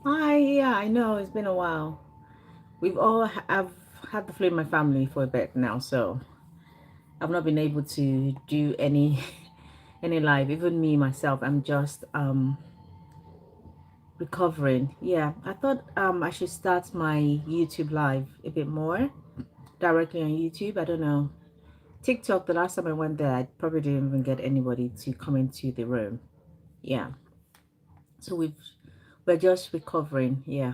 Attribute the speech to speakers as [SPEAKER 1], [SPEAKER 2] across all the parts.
[SPEAKER 1] Yeah, I know it's been a while. I've had the flu in my family for a bit now, so I've not been able to do any any live. Even me myself, I'm just recovering. Yeah, I thought I should start my YouTube live a bit more directly on YouTube. I don't know. TikTok, the last time I went there, I probably didn't even get anybody to come into the room. Yeah. So we're just recovering. Yeah.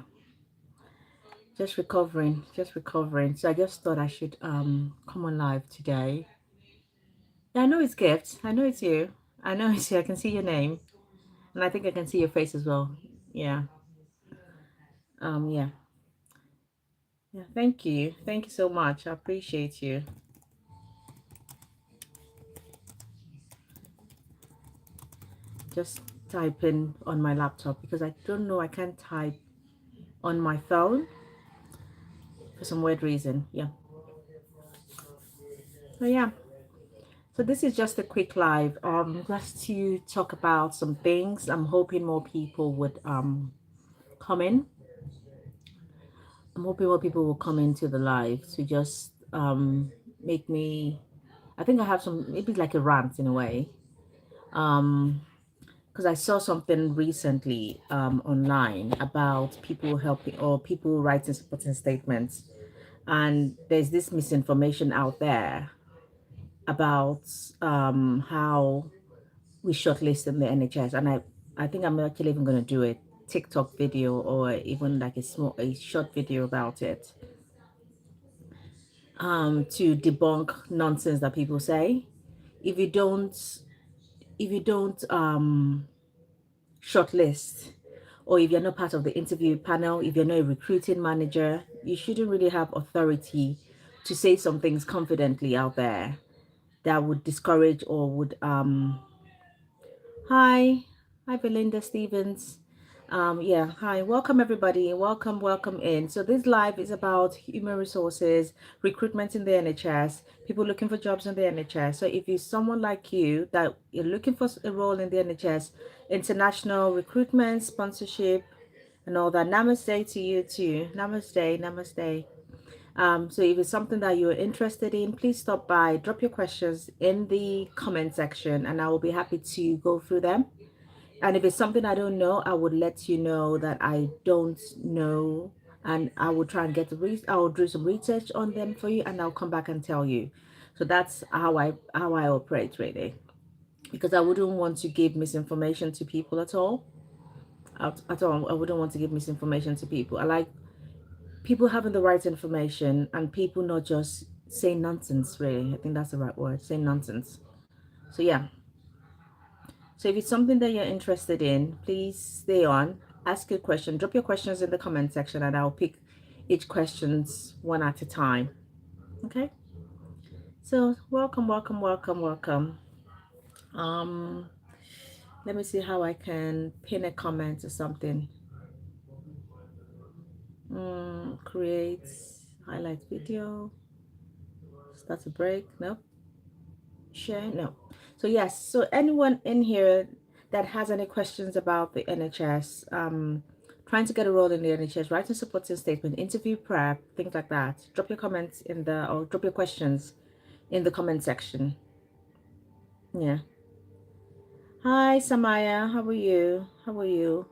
[SPEAKER 1] Just recovering. So I just thought I should come on live today. Yeah, I know it's Gift. I know it's you. I know it's you. I can see your name. And I think I can see your face as well. Yeah. Yeah. Yeah. Thank you. Thank you so much. I appreciate you. Just typing on my laptop because I don't know, I can't type on my phone for some weird reason. Yeah. So yeah. So this is just a quick live, just to talk about some things. I'm hoping more people would come in. I'm hoping more people will come into the live to just make me. I think I have some, maybe like a rant in a way. Um, because I saw something recently online about people helping or people writing supporting statements, and there's this misinformation out there about how we shortlist in the NHS, and I think I'm actually even going to do a TikTok video or even like a short video about it, to debunk nonsense that people say. If you don't, if you don't shortlist, or if you're not part of the interview panel, if you're not a recruiting manager, you shouldn't really have authority to say some things confidently out there that would discourage or would hi Belinda Stevens. Yeah, hi, welcome everybody, welcome in. So this live is about human resources, recruitment in the NHS, people looking for jobs in the NHS. So if you're someone like you that you're looking for a role in the NHS, international recruitment, sponsorship, and all that, namaste to you too. Namaste. So if it's something that you're interested in, please stop by, drop your questions in the comment section, and I will be happy to go through them. And if it's something I don't know, I would let you know that I don't know, and I will try and I will do some research on them for you, and I'll come back and tell you. So that's how I operate really, because I wouldn't want to give misinformation to people at all. At all, I wouldn't want to give misinformation to people. I like people having the right information and people not just saying nonsense. Really, I think that's the right word. Saying nonsense. So yeah. So if it's something that you're interested in, please stay on, ask your question, drop your questions in the comment section, and I'll pick each questions one at a time. Okay. So welcome. Um, Let me see how I can pin a comment or something. Create highlight video. Start a break. Nope. Share. No. So yes. So anyone in here that has any questions about the NHS, trying to get a role in the NHS, writing supporting statement, interview prep, things like that, drop your comments or drop your questions in the comment section. Yeah. Hi, Samaya. How are you? How are you?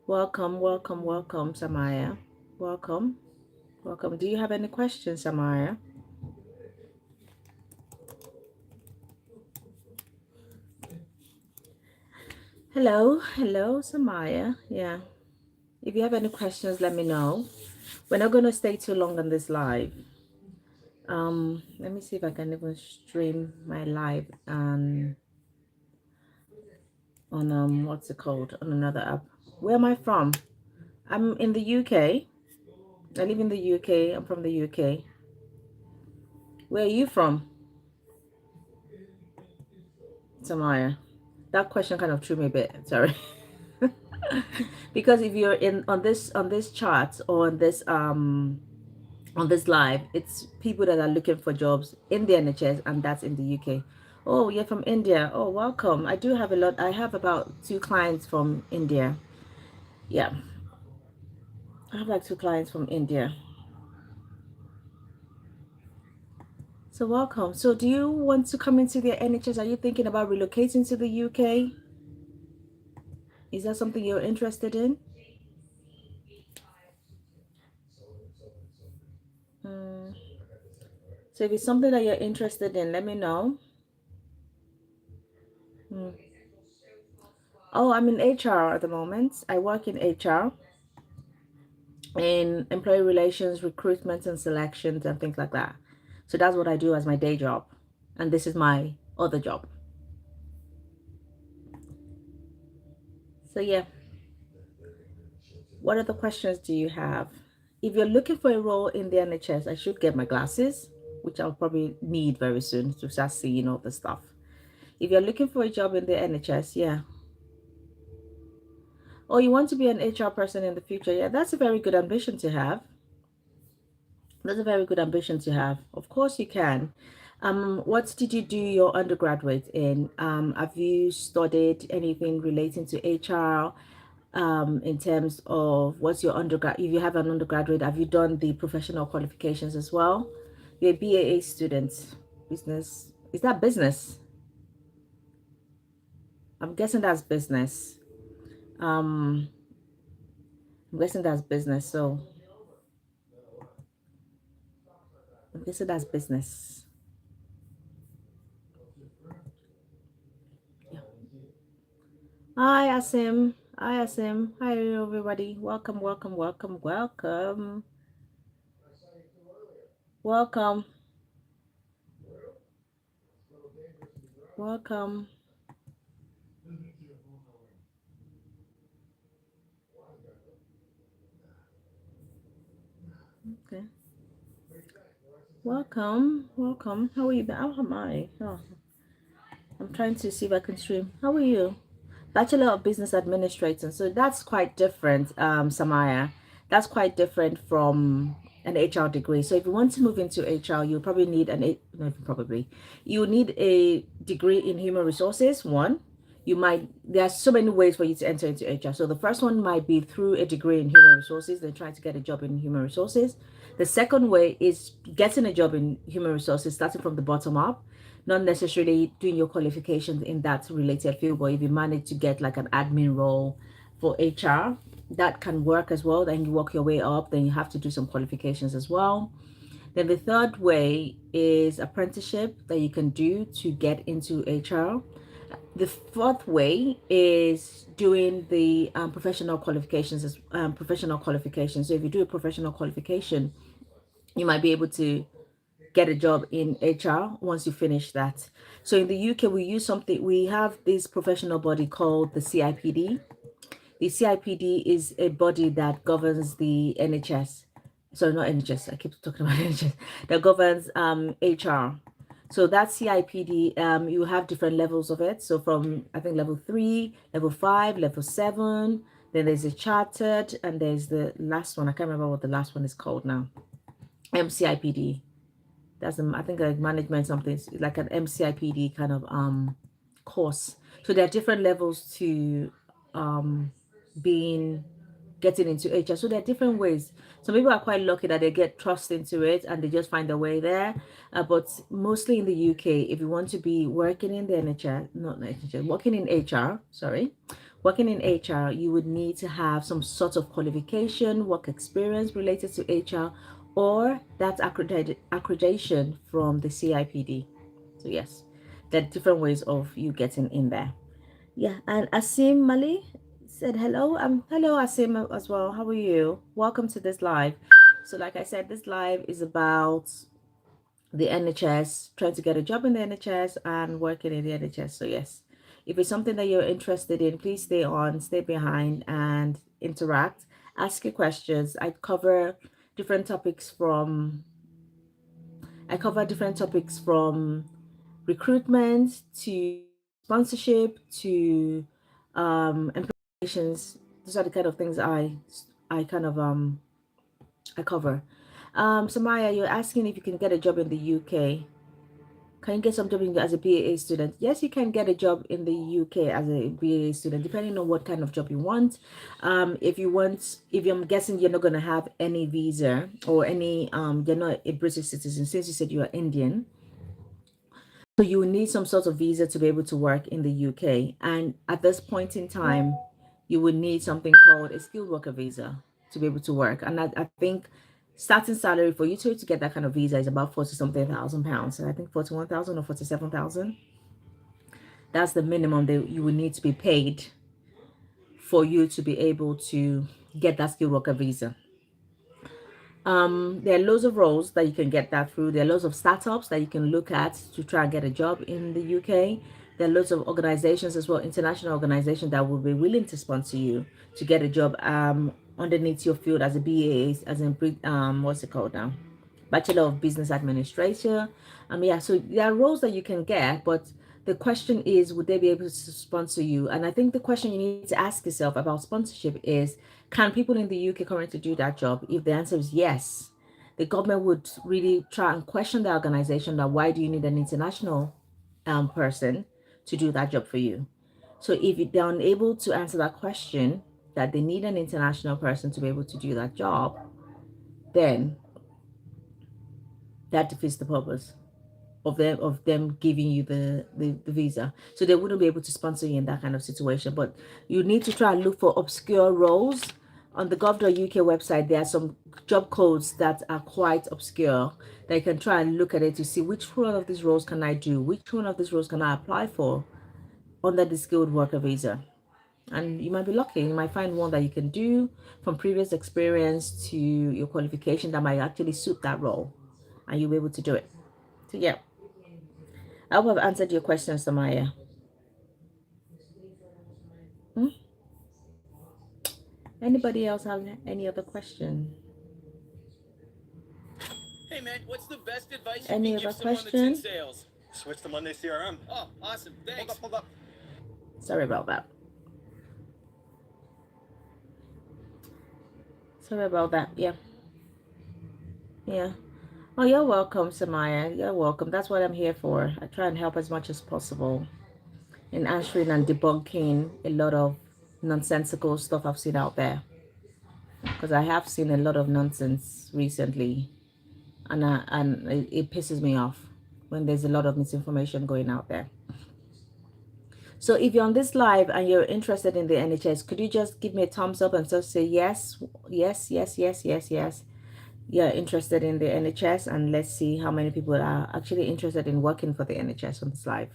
[SPEAKER 1] Welcome, Samaya. Welcome. Welcome. Do you have any questions, Samaya? Hello, Samaya. Yeah. If you have any questions, let me know. We're not going to stay too long on this live. Let me see if I can even stream my live on what's it called, on another app. Where am I from? I'm in the UK. I live in the UK. I'm from the UK. Where are you from, Samaya? That question kind of threw me a bit. Sorry. Because if you're in on this chart or on this live, it's people that are looking for jobs in the NHS, and that's in the UK. Oh, you're from India. Oh, welcome. I do have a lot. I have about 2 clients from India. Yeah, I have like two clients from India. So welcome. So do you want to come into the NHS? Are you thinking about relocating to the UK? Is that something you're interested in? Mm. So if it's something that you're interested in, let me know. Mm. Oh, I'm in HR at the moment. I work in HR, in employee relations, recruitment and selections and things like that. So that's what I do as my day job. And this is my other job. So yeah, what other questions do you have? If you're looking for a role in the NHS, I should get my glasses, which I'll probably need very soon to start seeing all the stuff. If you're looking for a job in the NHS, yeah. Oh, you want to be an HR person in the future? Yeah, that's a very good ambition to have. That's a very good ambition to have. Of course you can. What did you do your undergraduate in? Have you studied anything relating to HR? In terms of what's your undergrad? If you have an undergraduate, have you done the professional qualifications as well? You're a BAA student. Business. Is that business? I'm guessing that's business. Um, I'm guessing that's business. So I'm guessing that's business. Yeah. Hi, Asim. Hi, Asim. Hi, everybody. Welcome, welcome, welcome, welcome, welcome, welcome. Okay. Welcome, welcome. How are you? How am I? Oh, I'm trying to see if I can stream. How are you? Bachelor of Business Administration. So that's quite different, Samaya. That's quite different from an HR degree. So if you want to move into HR, you'll probably need no, probably you need a degree in human resources. One, you might there are so many ways for you to enter into HR. So the first one might be through a degree in human resources, then trying to get a job in human resources. The second way is getting a job in human resources, starting from the bottom up, not necessarily doing your qualifications in that related field, but if you manage to get like an admin role for HR, that can work as well. Then you work your way up, then you have to do some qualifications as well. Then the third way is apprenticeship that you can do to get into HR. The fourth way is doing the professional qualifications as professional qualifications. So if you do a professional qualification, you might be able to get a job in HR once you finish that. So in the UK, we have this professional body called the CIPD. The CIPD is a body that governs the NHS. Sorry, not NHS. I keep talking about NHS. That governs HR. So that CIPD, you have different levels of it. So from I think level 3, level 5, level 7. Then there's a chartered, and there's the last one. I can't remember what the last one is called now. MCIPD. That's I think like management something like an MCIPD kind of course. So there are different levels to um being getting into HR. So there are different ways. Some people are quite lucky that they get thrust into it and they just find their way there. But mostly in the UK, if you want to be working in the NHS, not NHS, working in HR, sorry, working in HR, you would need to have some sort of qualification, work experience related to HR, or that's accreditation from the CIPD. So yes, there are different ways of you getting in there. Yeah, and Asim Mali said hello. Hello Asim as well. How are you? Welcome to this live. So like I said, this live is about the NHS, trying to get a job in the NHS and working in the NHS. So yes, if it's something that you're interested in, please stay on, stay behind and interact. Ask your questions. Different topics from I cover different topics from recruitment to sponsorship to implementations. Those are the kind of things I kind of I cover. So Maya, you're asking if you can get a job in the UK. Can you get some job as a BAA student? Yes, you can get a job in the UK as a BAA student, depending on what kind of job you want. I'm guessing you're not going to have any visa or any, you're not a British citizen since you said you are Indian. So you will need some sort of visa to be able to work in the UK. And at this point in time, you would need something called a skilled worker visa to be able to work. And I think starting salary for you to get that kind of visa is about 40 something thousand pounds. So I think 41,000 or 47,000. That's the minimum that you would need to be paid for you to be able to get that skilled worker visa. There are loads of roles that you can get that through. There are loads of startups that you can look at to try and get a job in the UK. There are loads of organizations as well, international organizations that will be willing to sponsor you to get a job underneath your field as a BA, as in what's it called now? Bachelor of Business Administration. Yeah, so there are roles that you can get, but the question is, would they be able to sponsor you? And I think the question you need to ask yourself about sponsorship is, can people in the UK currently do that job? If the answer is yes, the government would really try and question the organization that why do you need an international person to do that job for you? So if they're unable to answer that question, that they need an international person to be able to do that job, then that defeats the purpose of them giving you the visa. So they wouldn't be able to sponsor you in that kind of situation. But you need to try and look for obscure roles. On the gov.uk website, there are some job codes that are quite obscure that you can try and look at it to see which one of these roles can I do, which one of these roles can I apply for under the skilled worker visa. And you might be lucky. You might find one that you can do from previous experience to your qualification that might actually suit that role, and you'll be able to do it. So yeah, I hope I've answered your question, Samaya. Hmm? Anybody else have any other question?
[SPEAKER 2] Hey man, what's the best advice you
[SPEAKER 1] Any
[SPEAKER 2] can
[SPEAKER 1] other
[SPEAKER 2] give someone that's
[SPEAKER 1] question?
[SPEAKER 2] in sales? Switch to Monday CRM. Oh, awesome. Thanks. Hold up.
[SPEAKER 1] Sorry about that. Sorry about that. Yeah. Yeah. Oh, you're welcome, Samaya. You're welcome. That's what I'm here for. I try and help as much as possible in answering and debunking a lot of nonsensical stuff I've seen out there. Because I have seen a lot of nonsense recently, and it pisses me off when there's a lot of misinformation going out there. So if you're on this live and you're interested in the NHS, could you just give me a thumbs up and just say yes, yes, yes, yes, yes, yes. You're interested in the NHS, and let's see how many people are actually interested in working for the NHS on this live.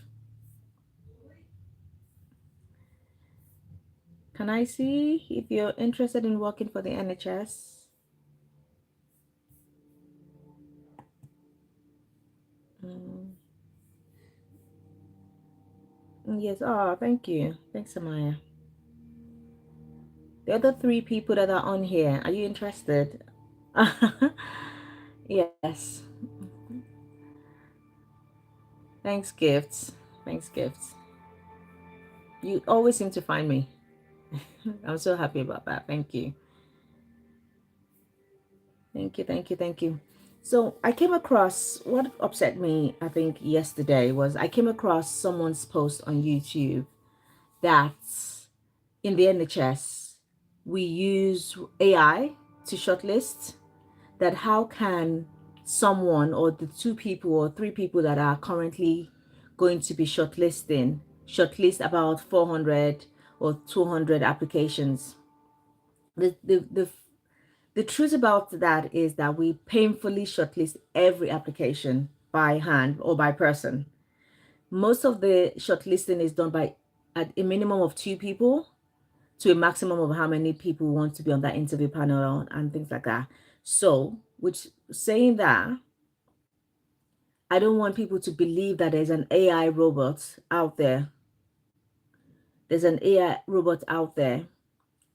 [SPEAKER 1] Can I see if you're interested in working for the NHS? Yes. Oh, thank you. Thanks, Amaya. The other 3 people that are on here, are you interested? Yes. Thanks, gifts. Thanks, gifts. You always seem to find me. I'm so happy about that. Thank you. Thank you, thank you, thank you. So I came across, what upset me, I think, yesterday was I came across someone's post on YouTube that in the NHS, we use AI to shortlist. That how can someone or the 2 people or 3 people that are currently going to be shortlist about 400 or 200 applications. The truth about that is that we painfully shortlist every application by hand or by person. Most of the shortlisting is done by at a minimum of 2 people to a maximum of how many people want to be on that interview panel and things like that. So, which saying that, I don't want people to believe that there's an AI robot out there. There's an AI robot out there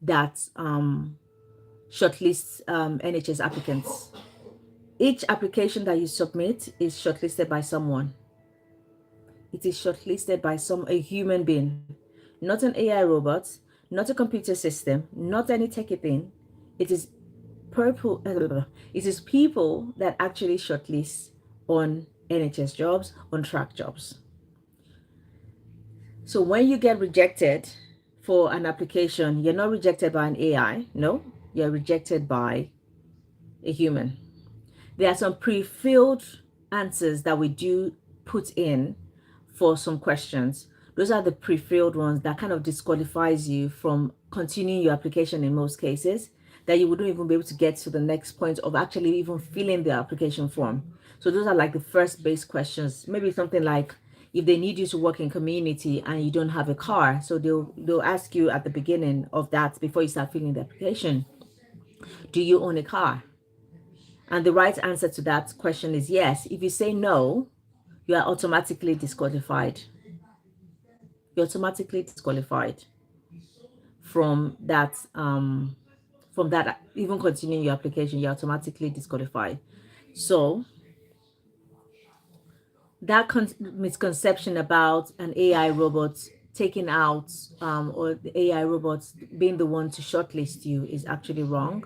[SPEAKER 1] that shortlists NHS applicants. Each application that you submit is shortlisted by someone. It is shortlisted by a human being, not an AI robot, not a computer system, not any techie thing. It is people that actually shortlist on NHS jobs, on track jobs. So when you get rejected for an application, you're not rejected by an AI. No, you're rejected by a human. There are some pre-filled answers that we do put in for some questions. Those are the pre-filled ones that kind of disqualifies you from continuing your application in most cases, that you wouldn't even be able to get to the next point of actually even filling the application form. So those are like the first base questions. Maybe something like if they need you to work in community and you don't have a car, so they'll ask you at the beginning of that before you start filling the application, do you own a car? And the right answer to that question is yes. If you say no, you are automatically disqualified. You're automatically disqualified from that even continuing your application. You're automatically disqualified. So that misconception about an AI robot taking out or the AI robots being the one to shortlist you is actually wrong.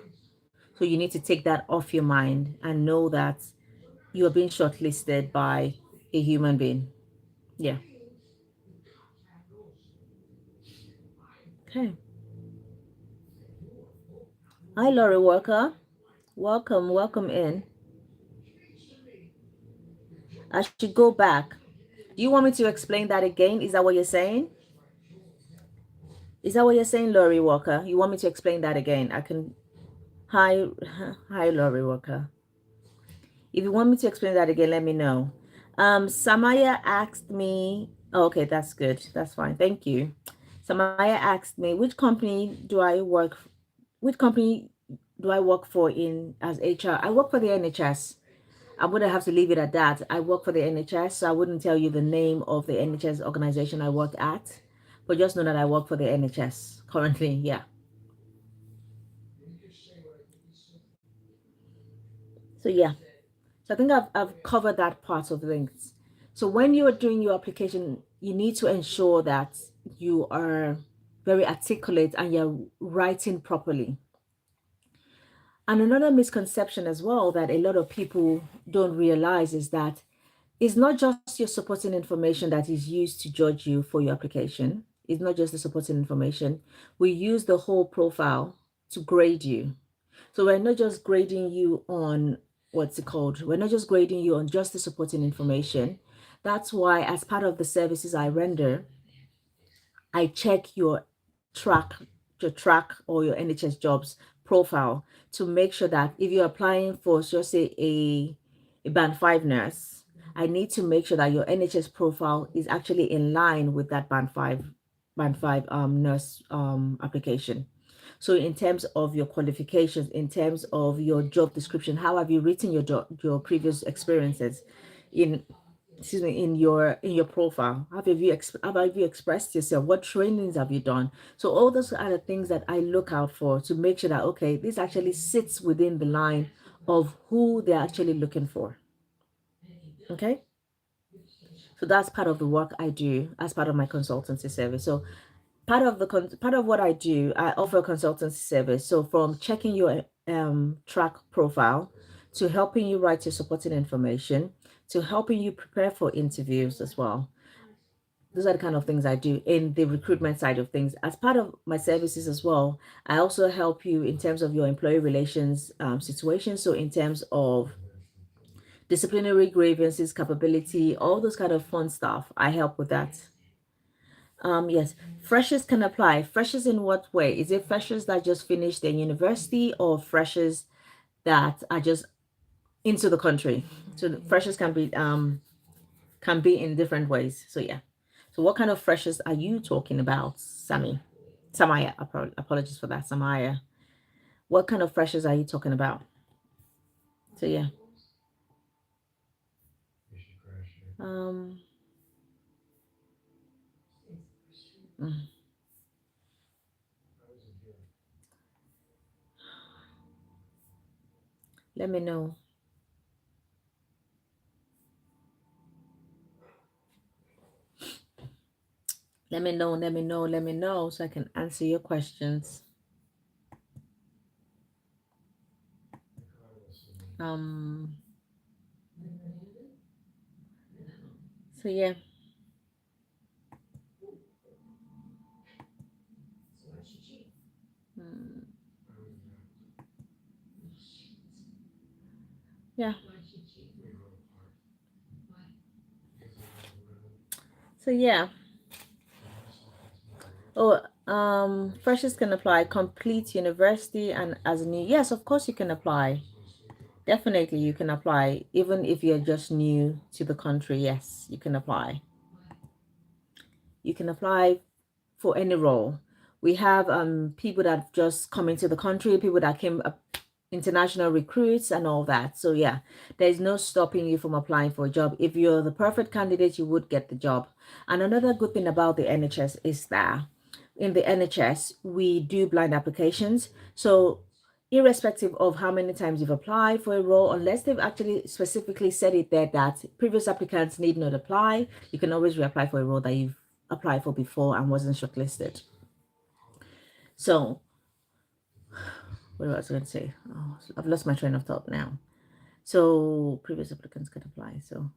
[SPEAKER 1] So you need to take that off your mind and know that you are being shortlisted by a human being. Yeah. Okay. Hi, Laurie Walker. Welcome, welcome in. I should go back. Do you want me to explain that again? Is that what you're saying? Is that what you're saying, Laurie Walker? You want me to explain that again? I can. Hi, hi, Laurie Walker. If you want me to explain that again, let me know. Samaya asked me. Oh, okay, that's good. That's fine. Thank you. Samaya asked me, which company do I work for in as HR? I work for the NHS. I wouldn't have to leave it at that. I work for the NHS, so I wouldn't tell you the name of the NHS organization I work at, but just know that I work for the NHS currently. Yeah. So yeah. So I think I've covered that part of things. So when you are doing your application, you need to ensure that you are very articulate and you're writing properly. And another misconception as well that a lot of people don't realize is that it's not just your supporting information that is used to judge you for your application. It's not just the supporting information. We use the whole profile to grade you. So we're not just grading you on what's it called? We're not just grading you on just the supporting information. That's why, as part of the services I render, I check track, your track or your NHS jobs profile to make sure that if you're applying for, just say, a band 5 nurse, I need to make sure that your NHS profile is actually in line with that band 5 nurse application. So in terms of your qualifications, in terms of your job description, how have you written your previous experiences in in your profile? How have you expressed yourself? What trainings have you done? So all those are the things that I look out for to make sure that, okay, this actually sits within the line of who they're actually looking for. Okay. So that's part of the work I do as part of my consultancy service. So part of what I do, I offer a consultancy service. So from checking your track profile to helping you write your supporting information to helping you prepare for interviews as well. Those are the kind of things I do in the recruitment side of things. As part of my services as well, I also help you in terms of your employee relations situation. So in terms of disciplinary grievances, capability, all those kind of fun stuff, I help with that. Yes, freshers can apply. Freshers in what way? Is it freshers that just finished their university or freshers that are just into the country? So the freshers can be in different ways. So yeah. So what kind of freshers are you talking about, Sammy? Samaya, apologies for that, Samaya. What kind of freshers are you talking about? So yeah. Um, mm, let me know. Let me know. Let me know. Let me know so I can answer your questions. Um, So yeah. Mm, yeah. So yeah. Oh, freshers can apply, complete university and as a new. Yes, of course you can apply. Definitely you can apply, even if you're just new to the country. Yes, you can apply. You can apply for any role. We have people that just come into the country, people that came up, international recruits and all that. So yeah, there's no stopping you from applying for a job. If you're the perfect candidate, you would get the job. And another good thing about the NHS is that in the NHS, we do blind applications. So irrespective of how many times you've applied for a role, unless they've actually specifically said it there that previous applicants need not apply, you can always reapply for a role that you've applied for before and wasn't shortlisted. So what was I going to say? Oh, I've lost my train of thought now. So previous applicants can apply. So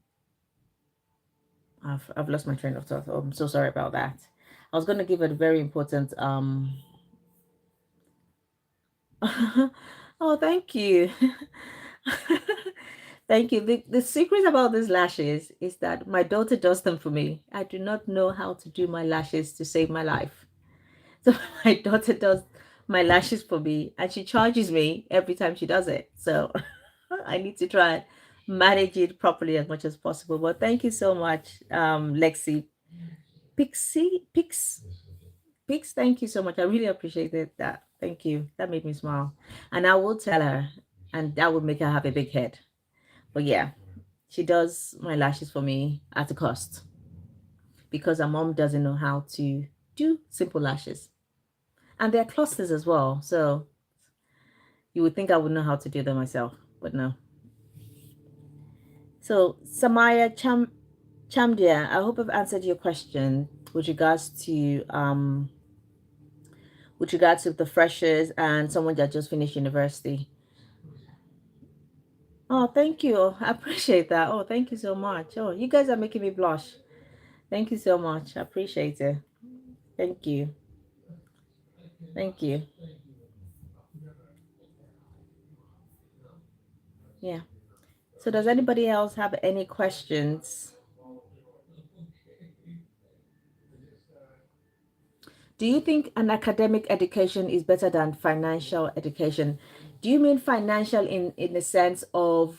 [SPEAKER 1] I've lost my train of thought. Oh, I'm so sorry about that. I was going to give a very important oh, thank you. Thank you. The secret about these lashes is that my daughter does them for me. I do not know how to do my lashes to save my life. So my daughter does my lashes for me and she charges me every time she does it. So I need to try and manage it properly as much as possible. But thank you so much, Lexi. Pix, thank you so much. I really appreciated that. Thank you. That made me smile. And I will tell her, and that would make her have a big head. But yeah, she does my lashes for me at a cost because her mom doesn't know how to do simple lashes. And they're clusters as well. So you would think I would know how to do them myself, but no. So Samaya Chamdia, I hope I've answered your question with regards to the freshers and someone that just finished university. Oh, thank you. I appreciate that. Oh, thank you so much. Oh, you guys are making me blush. Thank you so much. I appreciate it. Thank you. Thank you. Yeah. So does anybody else have any questions? Do you think an academic education is better than financial education? Do you mean financial in the sense of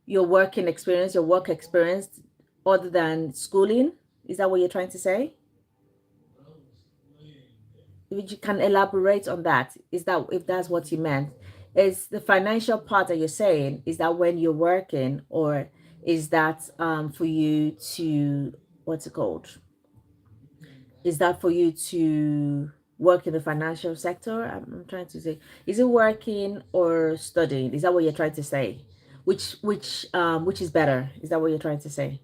[SPEAKER 1] your working experience, your work experience, other than schooling? Is that what you're trying to say? If you can elaborate on that, is that if that's what you meant? Is the financial part that you're saying, is that when you're working, or is that for you to what's it called? Is that for you to work in the financial sector? I'm trying to say, is it working or studying? Is that what you're trying to say? Which is better? Is that what you're trying to say?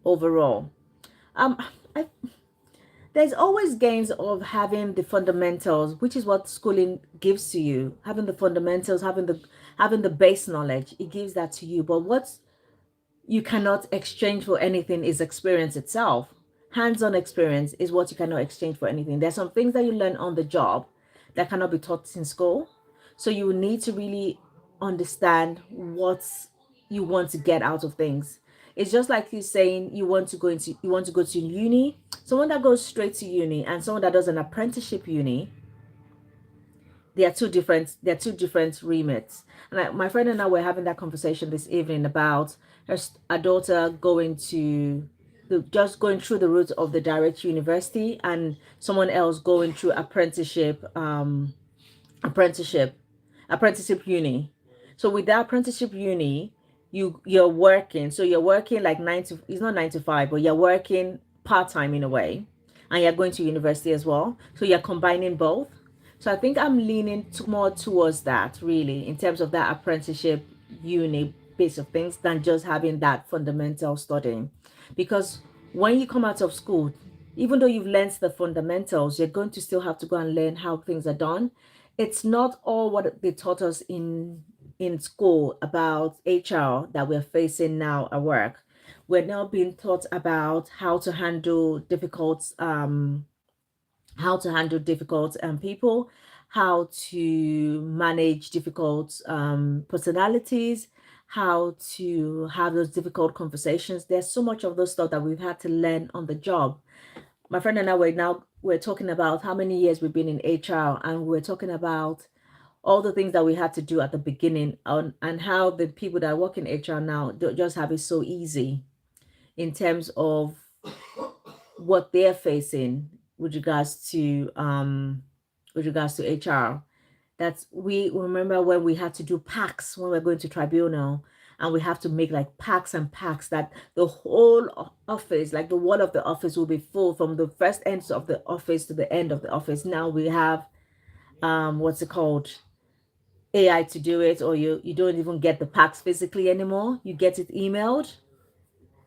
[SPEAKER 1] Overall, um, I, there's always gains of having the fundamentals, which is what schooling gives to you. Having the fundamentals, having the base knowledge, it gives that to you. But what's you cannot exchange for anything is experience itself. Hands-on experience is what you cannot exchange for anything. There's some things that you learn on the job that cannot be taught in school. So you need to really understand what you want to get out of things. It's just like you saying you want to go to uni. Someone that goes straight to uni and someone that does an apprenticeship uni, they're two different remits. And my friend and I were having that conversation this evening about her daughter just going through the route of the direct university and someone else going through apprenticeship apprenticeship uni. So with that apprenticeship uni, you're working. So you're working like it's not 9 to 5, but you're working part-time in a way. And you're going to university as well. So you're combining both. So I think I'm leaning more towards that really in terms of that apprenticeship uni base of things than just having that fundamental studying. Because when you come out of school, even though you've learned the fundamentals, you're going to still have to go and learn how things are done. It's not all what they taught us in school about HR that we're facing now at work. We're now being taught about how to handle difficult people, how to manage difficult personalities, how to have those difficult conversations. There's so much of those stuff that we've had to learn on the job. My friend and I we're talking about how many years we've been in HR, and we're talking about all the things that we had to do at the beginning, and how the people that work in HR now don't just have it so easy in terms of what they're facing with regards to HR. That's we remember when we had to do packs when we're going to tribunal, and we have to make like packs and packs that the whole office, like the wall of the office, will be full from the first end of the office to the end of the office. Now we have what's it called, AI to do it, or you don't even get the packs physically anymore. You get it emailed,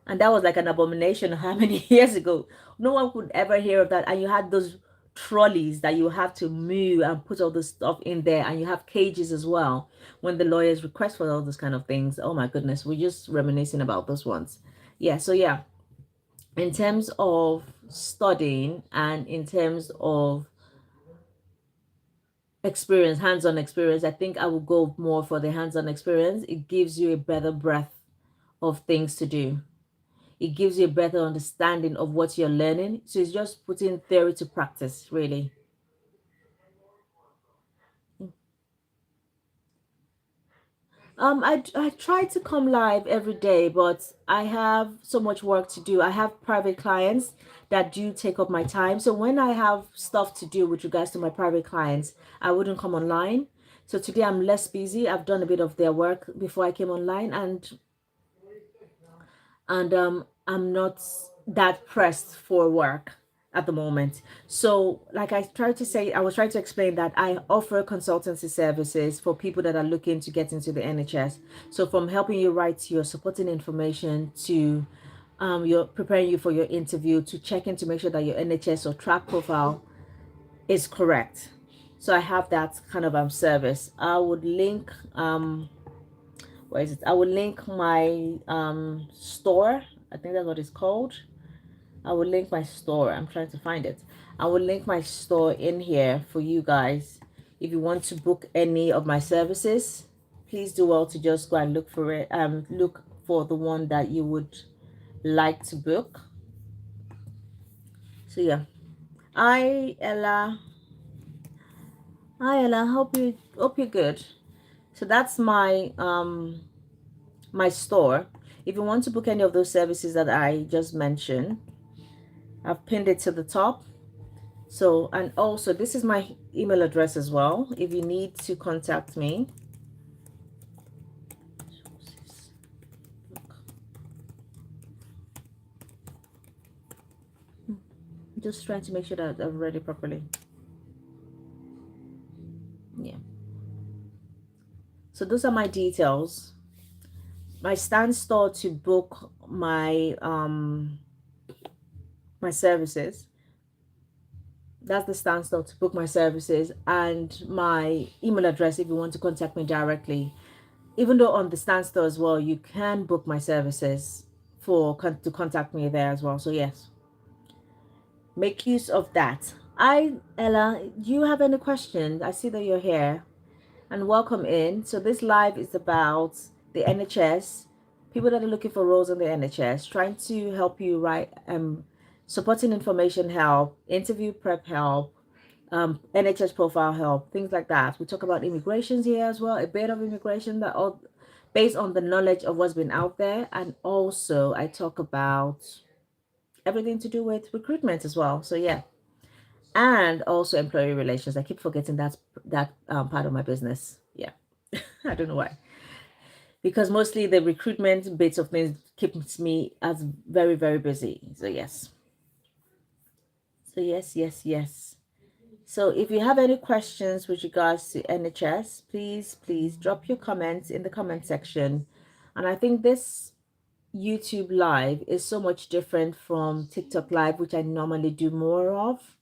[SPEAKER 1] and that was like an abomination how many years ago. No one could ever hear of that. And you had those trolleys that you have to move and put all this stuff in there, and you have cages as well when the lawyers request for all those kind of things. Oh my goodness, we're just reminiscing about those ones. Yeah, so yeah, in terms of studying and in terms of experience, hands-on experience, I think I will go more for the hands-on experience. It gives you a better breadth of things to do. It gives you a better understanding of what you're learning. So it's just putting theory to practice, really. I try to come live every day, but I have so much work to do. I have private clients that do take up my time. So when I have stuff to do with regards to my private clients, I wouldn't come online. So today I'm less busy. I've done a bit of their work before I came online, and I'm not that pressed for work at the moment. So, like I tried to say, I was trying to explain that I offer consultancy services for people that are looking to get into the NHS. So, from helping you write your supporting information to you're preparing you for your interview, to checking to make sure that your NHS or TRAC profile is correct. So I have that kind of service. I would link where is it? I will link my store. I think that's what it's called. I will link my store. I'm trying to find it. I will link my store in here for you guys. If you want to book any of my services, please do well to just go and look for it. Look for the one that you would like to book. So yeah. Hi Ella. Hi Ella. Hope you're good. So that's my store. If you want to book any of those services that I just mentioned, I've pinned it to the top. So, and also this is my email address as well if you need to contact me. I'm just trying to make sure that I've read it properly. Yeah. So those are my details. My stand store to book my services. That's the stand store to book my services, and my email address if you want to contact me directly. Even though on the stand store as well, you can book my services to contact me there as well. So yes, make use of that. Ella, do you have any questions? I see that you're here, and welcome in. So this live is about the NHS, people that are looking for roles in the NHS, trying to help you write supporting information help, interview prep help, NHS profile help, things like that. We talk about immigrations here as well, a bit of immigration that all based on the knowledge of what's been out there, and also I talk about everything to do with recruitment as well. So yeah, and also employee relations. I keep forgetting that part of my business. Yeah, I don't know why, because mostly the recruitment bits of things keeps me as very busy. So yes, yes. So if you have any questions with regards to NHS, please drop your comments in the comment section. And I think this YouTube live is so much different from TikTok live, which I normally do more of.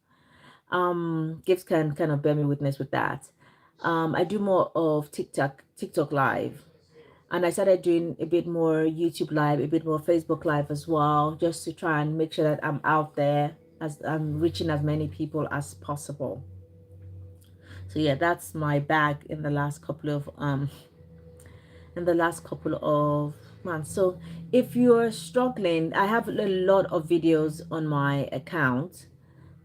[SPEAKER 1] Gibbs can kind of bear me witness with that. I do more of TikTok live. And I started doing a bit more YouTube live, a bit more Facebook live as well, just to try and make sure that I'm out there as I'm reaching as many people as possible. So yeah, that's my bag in the last couple of months. So if you're struggling, I have a lot of videos on my account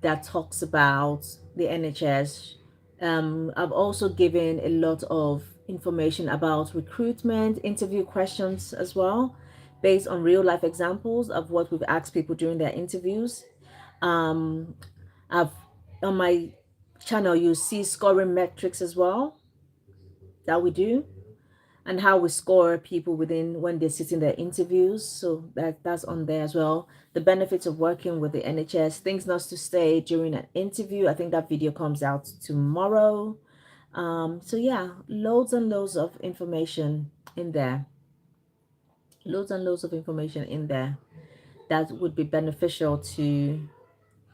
[SPEAKER 1] that talks about the NHS. I've also given a lot of information about recruitment, interview questions as well, based on real life examples of what we've asked people during their interviews. Um, I've on my channel you see scoring metrics as well that we do, and how we score people within when they're sitting their interviews. So that's on there as well. The benefits of working with the NHS, things not to say during an interview. I think that video comes out tomorrow. So yeah, loads and loads of information in there. Loads and loads of information in there that would be beneficial to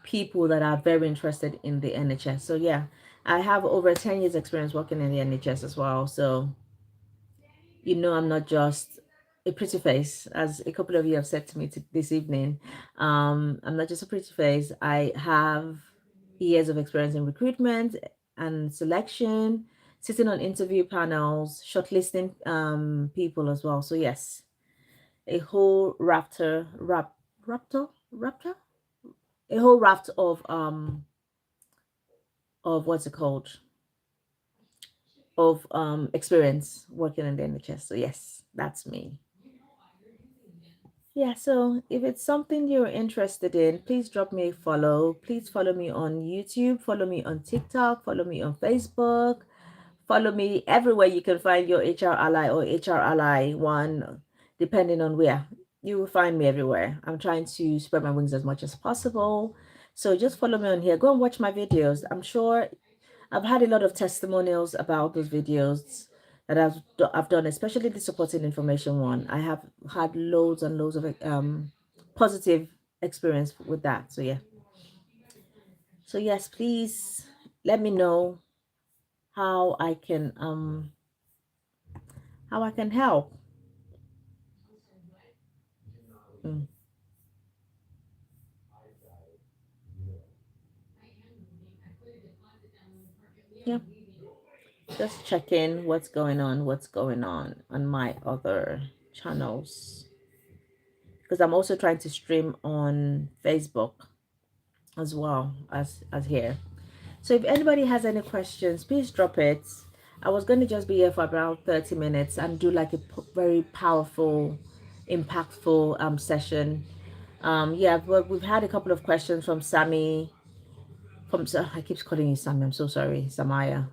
[SPEAKER 1] people that are very interested in the NHS. So yeah, I have over 10 years experience working in the NHS as well. So I'm not just a pretty face, as a couple of you have said to me this evening. I'm not just a pretty face. I have years of experience in recruitment and selection, sitting on interview panels, shortlisting people as well. So yes, a whole raptor, a whole raft of what's it called, of experience working in the NHS. So yes, that's me. Yeah, so if it's something you're interested in, please drop me a follow. Please follow me on YouTube, follow me on TikTok, follow me on Facebook, follow me everywhere you can find your HR ally or HR ally one, depending on where. You will find me everywhere. I'm trying to spread my wings as much as possible. So just follow me on here. Go and watch my videos. I'm sure I've had a lot of testimonials about those videos that I've done, especially the supporting information one. I have had loads and loads of positive experience with that. So yeah. So yes, please let me know how I can help. Mm, yeah, just check in what's going on my other channels, because I'm also trying to stream on Facebook as well as here. So if anybody has any questions, please drop it. I was going to just be here for about 30 minutes and do like a very powerful, impactful session. Yeah, but we've had a couple of questions from Sammy. I keep calling you Sammy. I'm so sorry, Samaya.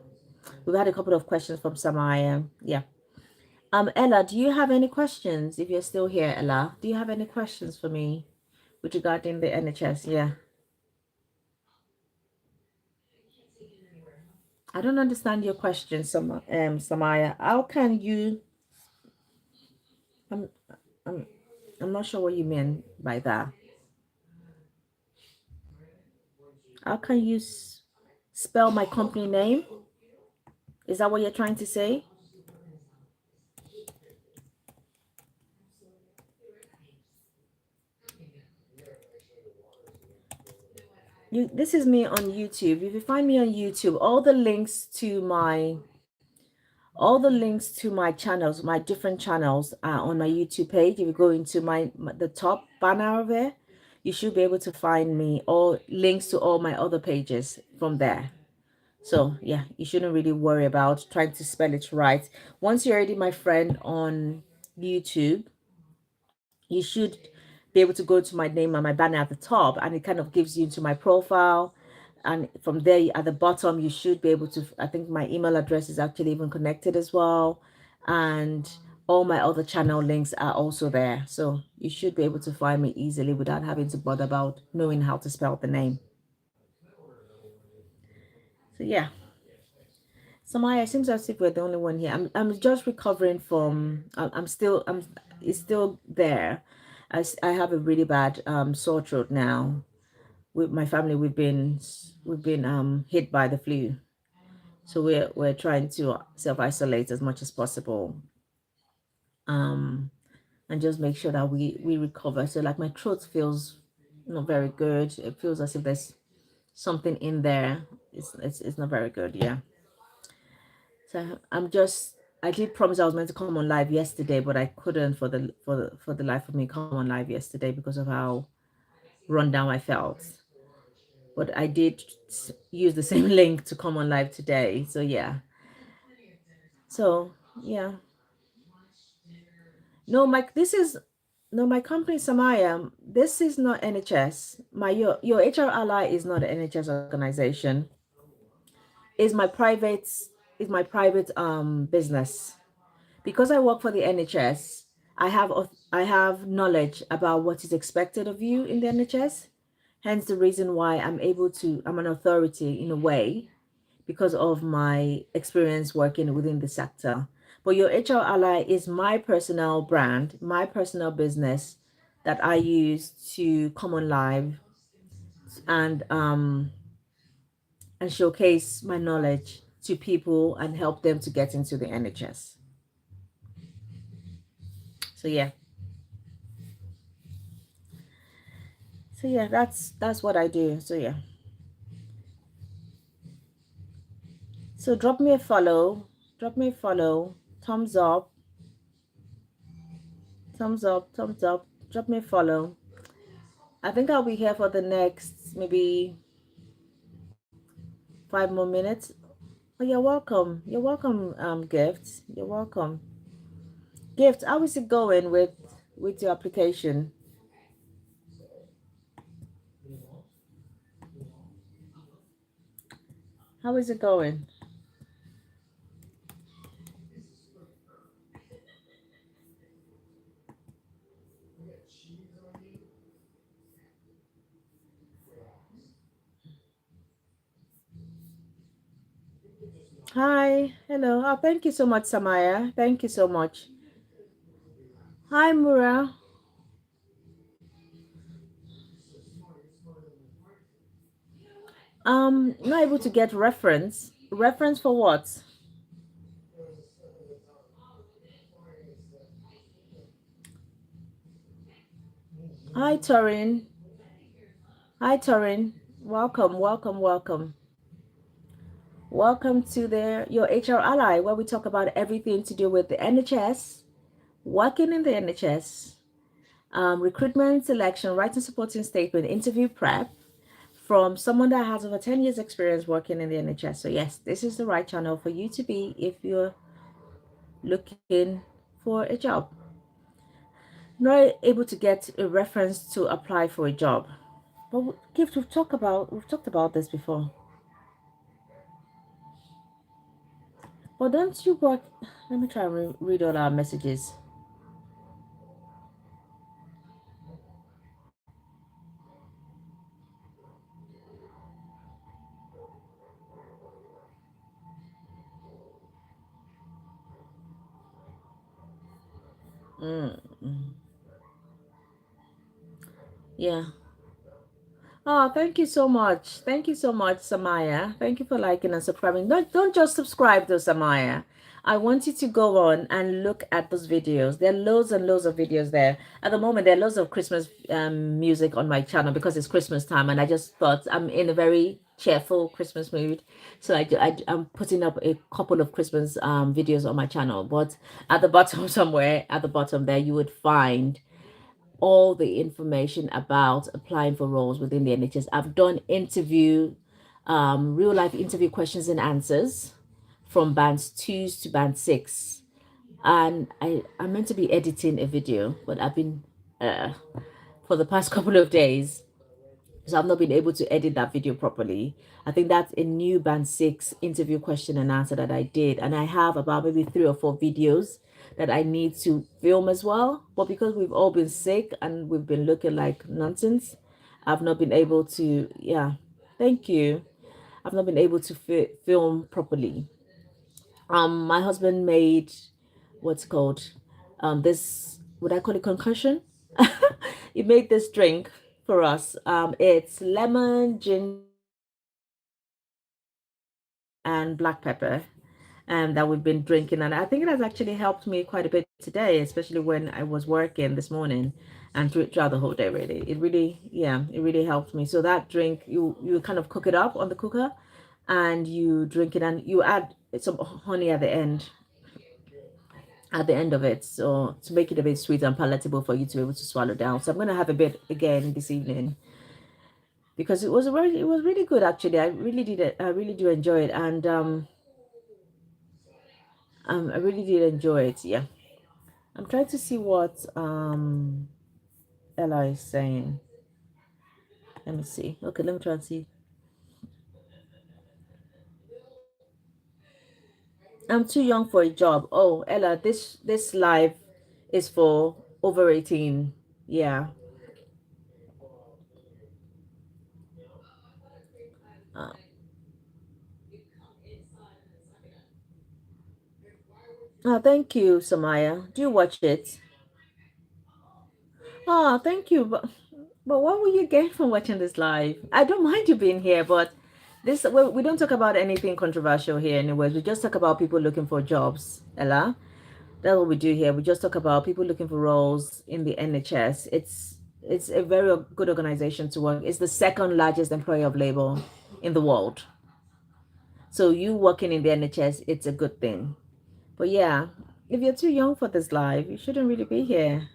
[SPEAKER 1] We've had a couple of questions from Samaya. Yeah. Ella, do you have any questions? If you're still here, Ella, do you have any questions for me with regarding the NHS? Yeah. I don't understand your question, Samaya. How can you? I'm, I'm, I'm not sure what you mean by that. How can you spell my company name? Is that what you're trying to say? This is me on YouTube. If you find me on YouTube, all the links to my channels, my different channels are on my YouTube page. If you go into the top banner of it, you should be able to find me, all links to all my other pages from there. So yeah, you shouldn't really worry about trying to spell it right. Once you're already my friend on YouTube, you should be able to go to my name and my banner at the top, and it kind of gives you into my profile. And from there at the bottom, you should be able to, I think my email address is actually even connected as well. And all my other channel links are also there. So you should be able to find me easily without having to bother about knowing how to spell the name. So yeah. So Maya, it seems as if we're the only one here. I'm just recovering from. It's still there. I have a really bad sore throat now. With my family, we've been hit by the flu, so we're trying to self isolate as much as possible. um, and just make sure that we recover. So like my throat feels not very good. It feels as if there's something in there. It's not very good. Yeah. So I did promise I was meant to come on live yesterday, but I couldn't for the life of me come on live yesterday because of how run down I felt. But I did use the same link to come on live today. So yeah. So yeah. No, Mike, this is no my company Samaya. This is not NHS. Your HR ally is not an NHS organization. Is my private business. Because I work for the NHS, I have knowledge about what is expected of you in the NHS. Hence the reason why I'm an authority in a way because of my experience working within the sector. But your HR ally is my personal brand, my personal business that I use to come on live and showcase my knowledge to people and help them to get into the NHS. So yeah. So yeah, that's what I do. So yeah. So drop me a follow. Drop me a follow. Thumbs up. Thumbs up. Thumbs up. Drop me a follow. I think I'll be here for the next maybe 5 more minutes. Oh, you're welcome. You're welcome, Gift. You're welcome. Gift, how is it going with your application? How is it going? Hi. Hello. Oh, thank you so much, Samaya. Thank you so much. Hi, Mura. Not able to get reference. Reference for what? Hi, Torin. Hi, Torin. Welcome, welcome, welcome. Welcome to your HR Ally, where we talk about everything to do with the NHS, working in the NHS, recruitment, selection, writing supporting statement, interview prep from someone that has over 10 years experience working in the NHS. So yes, this is the right channel for you to be if you're looking for a job. Not able to get a reference to apply for a job. But Gift, we've talked about this before. But don't you work? Let me try and read all our messages. Mm, yeah. Oh, thank you so much. Thank you so much, Samaya. Thank you for liking and subscribing. Don't just subscribe though, Samaya. I want you to go on and look at those videos. There are loads and loads of videos there. At the moment, there are loads of Christmas music on my channel because it's Christmas time, and I just thought I'm in a very cheerful Christmas mood, so I'm putting up a couple of Christmas videos on my channel. But at the bottom, somewhere at the bottom there, you would find all the information about applying for roles within the NHS. I've done real life interview questions and answers from band twos to band six. And I'm meant to be editing a video, but I've been for the past couple of days, so I've not been able to edit that video properly. I think that's a new band six interview question and answer that I did. And I have about maybe 3 or 4 videos that I need to film as well. But because we've all been sick and we've been looking like nonsense, I've not been able to, yeah, thank you. I've not been able to film properly. My husband made what's called this, would I call it concussion? He made this drink for us. It's lemon, ginger, and black pepper that we've been drinking, and I think it has actually helped me quite a bit today, especially when I was working this morning and throughout the whole day. Really, it really, yeah, it really helped me. So that drink, you kind of cook it up on the cooker, and you drink it, and you add some honey at the end of it, so to make it a bit sweet and palatable for you to be able to swallow down. So I'm gonna have a bit again this evening because it was really good actually. I really did it. I really do enjoy it, and I really did enjoy it. Yeah, I'm trying to see what Ella is saying. Let me see. Okay, let me try and see. I'm too young for a job. Oh, Ella, this live is for over 18. Yeah. Uh, oh, thank you, Samaya. Do you watch it? Oh, thank you. But what will you get from watching this live? I don't mind you being here, but we don't talk about anything controversial here anyways. We just talk about people looking for jobs, Ella. That's what we do here. We just talk about people looking for roles in the NHS. It's a very good organization to work. It's the second largest employer of labor in the world. So you working in the NHS, it's a good thing. But yeah, if you're too young for this live, you shouldn't really be here.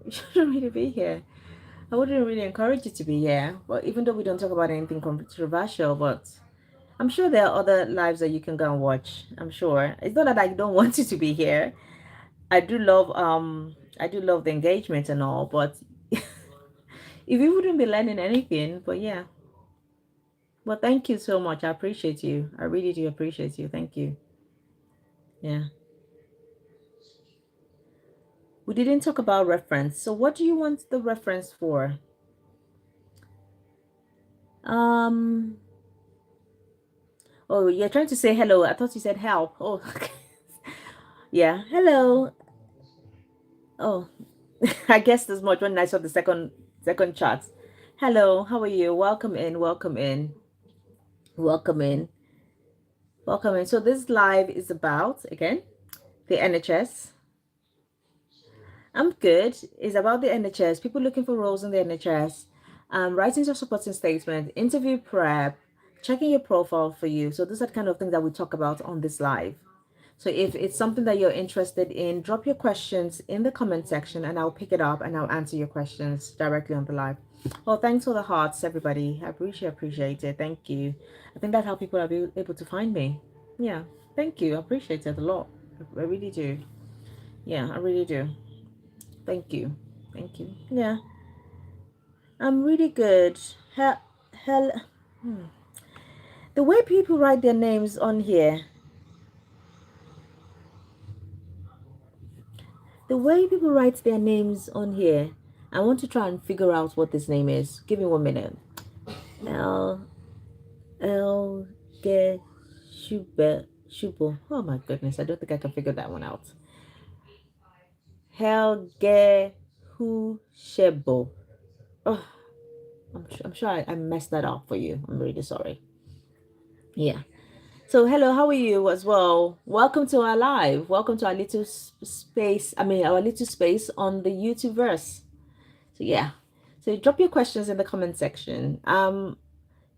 [SPEAKER 1] You shouldn't really be here. I wouldn't really encourage you to be here. But even though we don't talk about anything controversial, but I'm sure there are other lives that you can go and watch. I'm sure. It's not that I don't want you to be here. I do love the engagement and all, but if you wouldn't be learning anything, but yeah. Well, thank you so much. I appreciate you. I really do appreciate you. Thank you. Yeah. We didn't talk about reference. So what do you want the reference for? Um oh, you're trying to say hello. I thought you said help. Oh, yeah. Hello. Oh, I guess there's much when I saw the second chat. Hello, how are you? Welcome in, welcome in, welcome in, welcome in. So this live is about again the NHS. I'm good. It's about the NHS. People looking for roles in the NHS. Writing your supporting statement, interview prep, checking your profile for you. So these are the kind of things that we talk about on this live. So if it's something that you're interested in, drop your questions in the comment section and I'll pick it up and I'll answer your questions directly on the live. Well, thanks for the hearts, everybody. I appreciate it. Thank you. I think that's how people are able to find me. Yeah, thank you. I appreciate it a lot. I really do. Yeah, I really do. Thank you. Thank you. Yeah, I'm really good. Hell, hell, the way people write their names on here, the way people write their names on here, I want to try and figure out what this name is. Give me 1 minute. L L G Shubo. Oh my goodness, I don't think I can figure that one out. Helge Shebo. Oh, I'm sure I messed that up for you. I'm really sorry. Yeah. So hello, how are you as well? Welcome to our live. Welcome to our little space. Our little space on the YouTube verse. So yeah. So drop your questions in the comment section.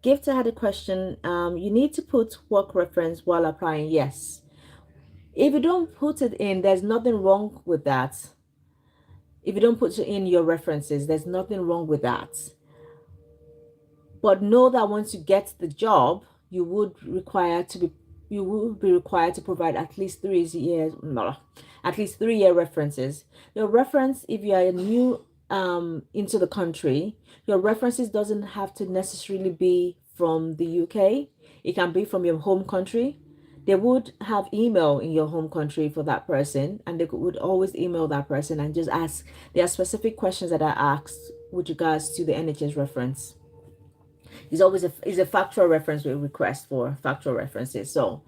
[SPEAKER 1] Gift had a question. You need to put work reference while applying. Yes. If you don't put it in, there's nothing wrong with that. If you don't put in your references, there's nothing wrong with that. But know that once you get the job, you would be required to provide at least 3 years, no, at least 3 year references. Your reference, if you are new into the country, your references doesn't have to necessarily be from the UK. It can be from your home country. They would have email in your home country for that person, and they would always email that person and just ask. There are specific questions that are asked with regards to the NHS reference. It's always a factual reference we request for factual references. So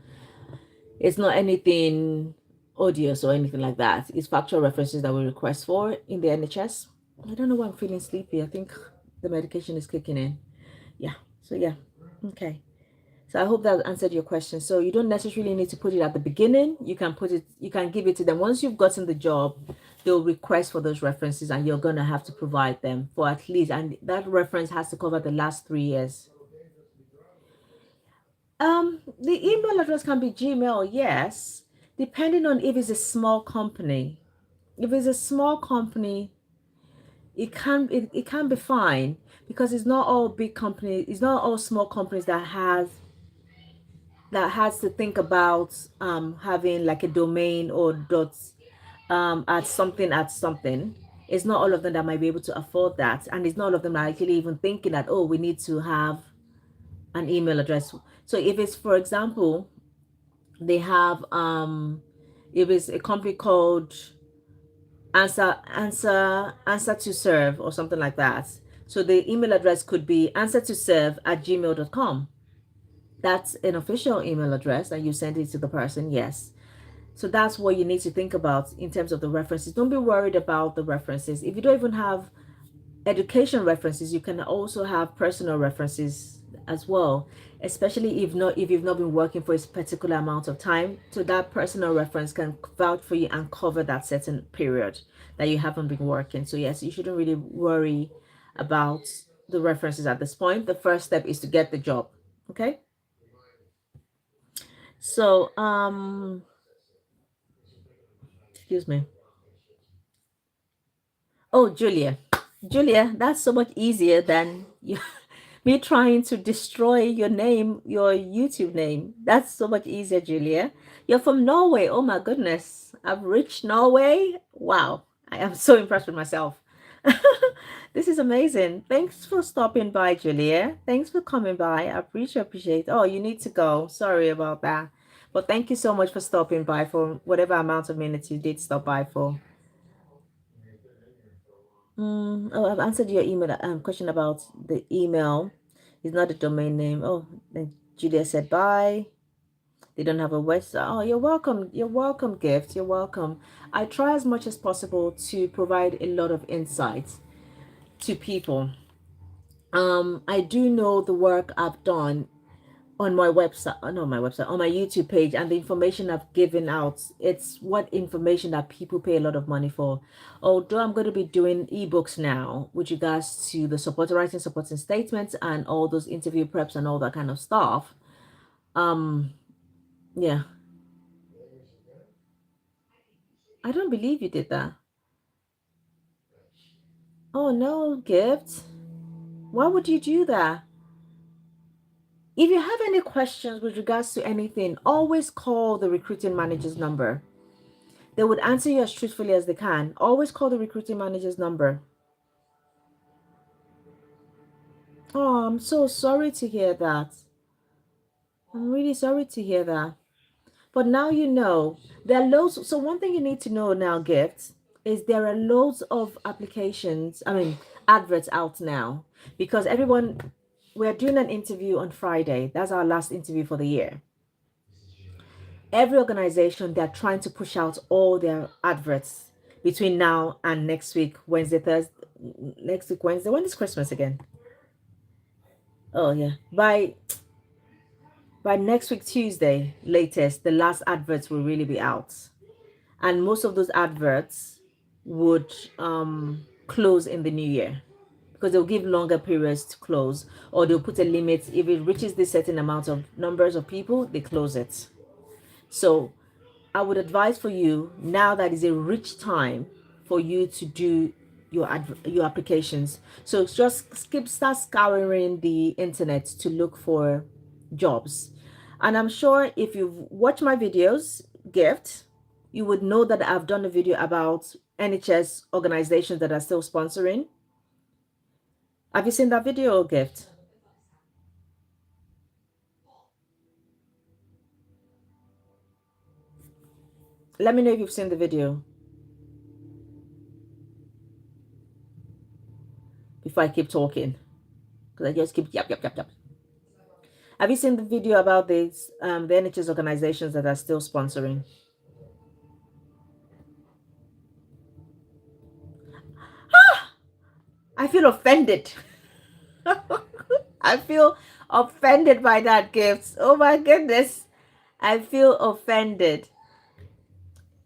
[SPEAKER 1] it's not anything odious or anything like that. It's factual references that we request for in the NHS. I don't know why I'm feeling sleepy. I think the medication is kicking in. Yeah. So yeah. Okay. So I hope that answered your question. So you don't necessarily need to put it at the beginning. You can give it to them. Once you've gotten the job, they'll request for those references and you're going to have to provide them for at least, and that reference has to cover the last 3 years. The email address can be Gmail, yes, depending on if it's a small company. If it's a small company, it can be fine because it's not all big companies, it's not all small companies that has to think about having like a domain or dots at something. It's not all of them that might be able to afford that, and it's not all of them that are actually even thinking that, oh, we need to have an email address. So if it's, for example, they have if it's a company called answer to serve or something like that, so the email address could be answer to serve at gmail.com. That's an official email address and you send it to the person, yes. So that's what you need to think about in terms of the references. Don't be worried about the references. If you don't even have education references, you can also have personal references as well, especially if you've not been working for a particular amount of time. So that personal reference can vouch for you and cover that certain period that you haven't been working. So yes, you shouldn't really worry about the references at this point. The first step is to get the job. Okay. So excuse me. Oh, Julia. Julia, that's so much easier than you, me trying to destroy your name, your YouTube name. That's so much easier, Julia. You're from Norway. Oh my goodness. I've reached Norway. Wow. I am so impressed with myself. This is amazing. Thanks for stopping by, Julia. Thanks for coming by. I appreciate. Oh, you need to go. Sorry about that. But thank you so much for stopping by for whatever amount of minutes you did stop by for. Oh, I've answered your email question about the email. It's not a domain name. Oh, then Julia said bye. They don't have a website. Oh, you're welcome. You're welcome, Gift. You're welcome. I try as much as possible to provide a lot of insights to people. I do know the work I've done on my website, not my website, on my YouTube page, and the information I've given out. It's what information that people pay a lot of money for. Although I'm going to be doing ebooks now with regards to the supporting statements and all those interview preps and all that kind of stuff. Yeah. I don't believe you did that. Oh no, Gift. Why would you do that? If you have any questions with regards to anything, always call the recruiting manager's number. They would answer you as truthfully as they can. Always call the recruiting manager's number. Oh, I'm so sorry to hear that. I'm really sorry to hear that. But now you know. There are loads. So one thing you need to know now, Gift, is there are loads of adverts out now. Because we're doing an interview on Friday. That's our last interview for the year. Every organization, they're trying to push out all their adverts between now and next week, Wednesday, Thursday, next week, Wednesday. When is Christmas again? Oh yeah. By next week, Tuesday, latest, the last adverts will really be out. And most of those adverts would close in the new year because they'll give longer periods to close, or they'll put a limit. If it reaches this certain amount of numbers of people, they close it. So I would advise for you now that is a rich time for you to do your applications. So just start scouring the internet to look for jobs. And I'm sure if you've watched my videos, Gift, you would know that I've done a video about NHS organizations that are still sponsoring. Have you seen that video, Gift? Let me know if you've seen the video before I keep talking, because I just keep yap, yap, yap, yap. Have you seen the video about the NHS organizations that are still sponsoring? I feel offended. I feel offended by that gift. Oh my goodness. I feel offended.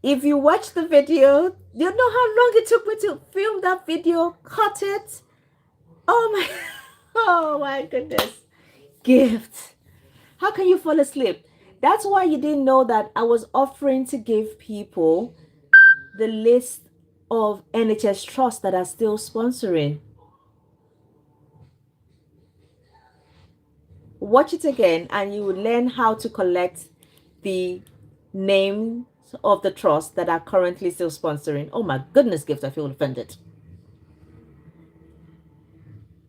[SPEAKER 1] If you watch the video, you know how long it took me to film that video, cut it. Oh my, oh my goodness. Gift. How can you fall asleep? That's why you didn't know that I was offering to give people the list of NHS trusts that are still sponsoring. Watch it again and you will learn how to collect the names of the trusts that are currently still sponsoring. Oh my goodness, Gift, I feel offended.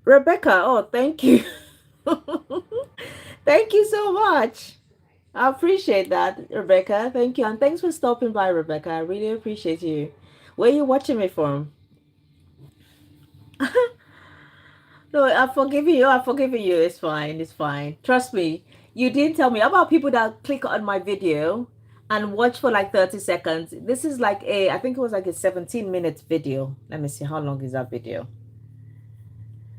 [SPEAKER 1] Rebecca, oh, thank you. Thank you so much. I appreciate that, Rebecca. Thank you. And thanks for stopping by, Rebecca. I really appreciate you. Where are you watching me from? No, I'm forgiving you. I'm forgiving you. It's fine. It's fine. Trust me. You didn't tell me about people that click on my video and watch for like 30 seconds. This is like I think it was like a 17-minute video. Let me see. How long is that video?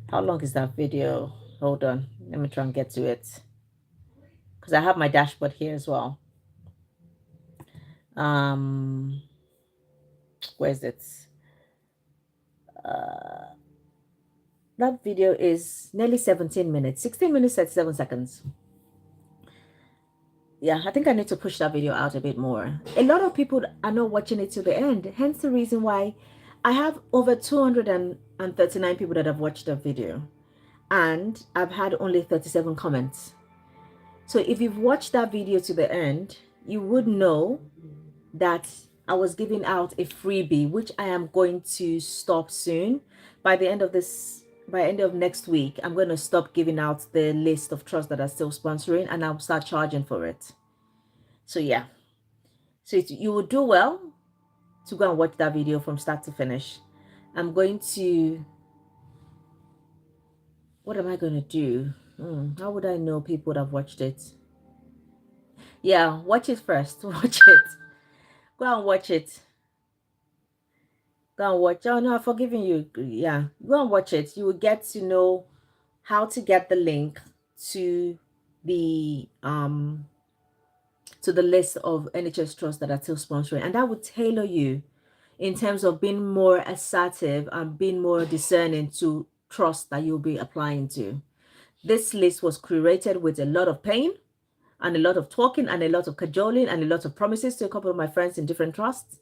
[SPEAKER 1] How long is that video? Hold on. Let me try and get to it. Because I have my dashboard here as well. Um, where is it? That video is nearly 17 minutes, 16 minutes, 37 seconds. Yeah, I think I need to push that video out a bit more. A lot of people are not watching it to the end, hence the reason why I have over 239 people that have watched the video, and I've had only 37 comments. So if you've watched that video to the end, you would know that I was giving out a freebie, which I am going to stop soon. By the end of next week, I'm going to stop giving out the list of trusts that are still sponsoring, and I'll start charging for it. So yeah, so you will do well to go and watch that video from start to finish. I'm going to, what am I going to do? How would I know people that have watched it? Yeah, watch it first. Watch it. Go and watch it. Go and watch. Oh no, I've forgiven you. Yeah, go and watch it. You will get to know how to get the link to the list of NHS trusts that are still sponsoring, and that would tailor you in terms of being more assertive and being more discerning to trust that you'll be applying to. This list was curated with a lot of pain and a lot of talking and a lot of cajoling and a lot of promises to a couple of my friends in different trusts.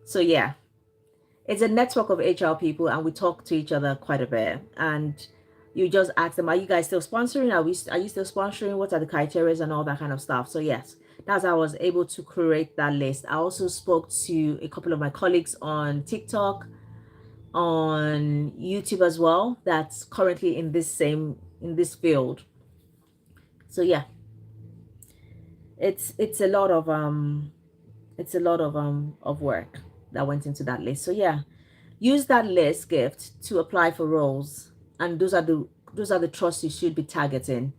[SPEAKER 1] So yeah, it's a network of HR people, and we talk to each other quite a bit. And you just ask them, are you guys still sponsoring? Are you still sponsoring? What are the criteria and all that kind of stuff? So yes, that's how I was able to create that list. I also spoke to a couple of my colleagues on TikTok, on YouTube as well, that's currently in this field. So yeah, it's a lot of work that went into that list. So yeah, use that list, Gift, to apply for roles, and those are the trusts you should be targeting.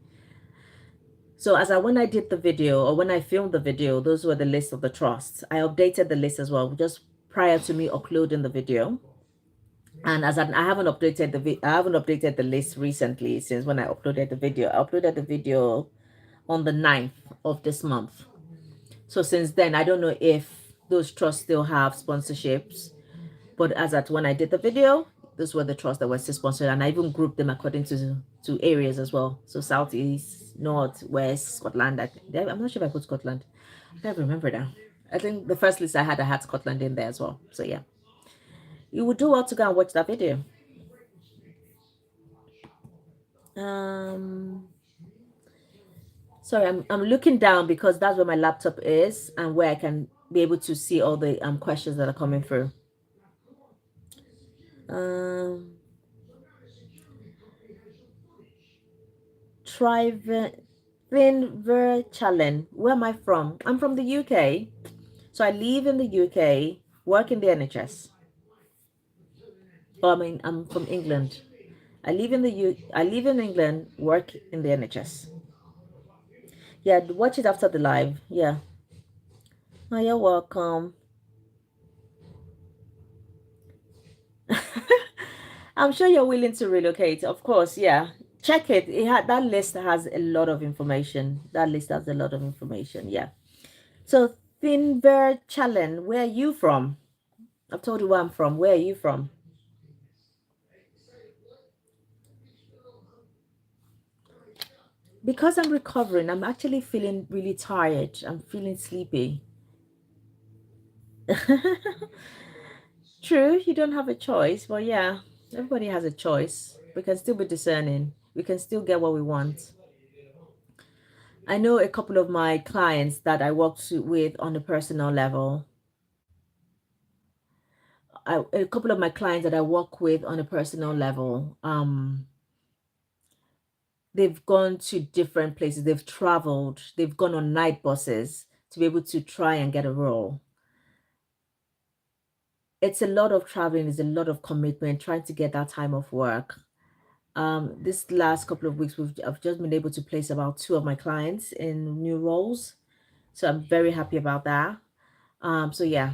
[SPEAKER 1] So when I did the video, or when I filmed the video, those were the list of the trusts. I updated the list as well just prior to me uploading the video. And I haven't updated the list recently since when I uploaded the video. I uploaded the video on the 9th of this month. So since then, I don't know if those trusts still have sponsorships. But when I did the video, those were the trusts that were still sponsored, and I even grouped them according to areas as well. So Southeast, North, West, Scotland. I'm not sure if I put Scotland. I can't remember now. I think the first list I had Scotland in there as well. So yeah, you would do well to go and watch that video. Sorry, I'm looking down because that's where my laptop is and where I can be able to see all the questions that are coming through. Challenge. Where am I from? I'm from the UK. So I live in the UK, work in the NHS. I'm from England. I live in England, work in the NHS. Yeah, watch it after the live. Yeah. Oh, you're welcome. I'm sure you're willing to relocate. Of course, yeah. check it. That list has a lot of information. That list has a lot of information. Yeah. So Finver Challen, where are you from? I've told you where I'm from. Where are you from? Because I'm recovering, I'm actually feeling really tired. I'm feeling sleepy. True, you don't have a choice, but yeah, everybody has a choice. We can still be discerning. We can still get what we want. I know a couple of my clients that I with on a personal level. A couple of my clients that I work with on a personal level. They've gone to different places. They've traveled. They've gone on night buses to be able to try and get a role. It's a lot of traveling. It's a lot of commitment trying to get that time off work. This last couple of weeks, I've just been able to place about two of my clients in new roles, so I'm very happy about that. So yeah,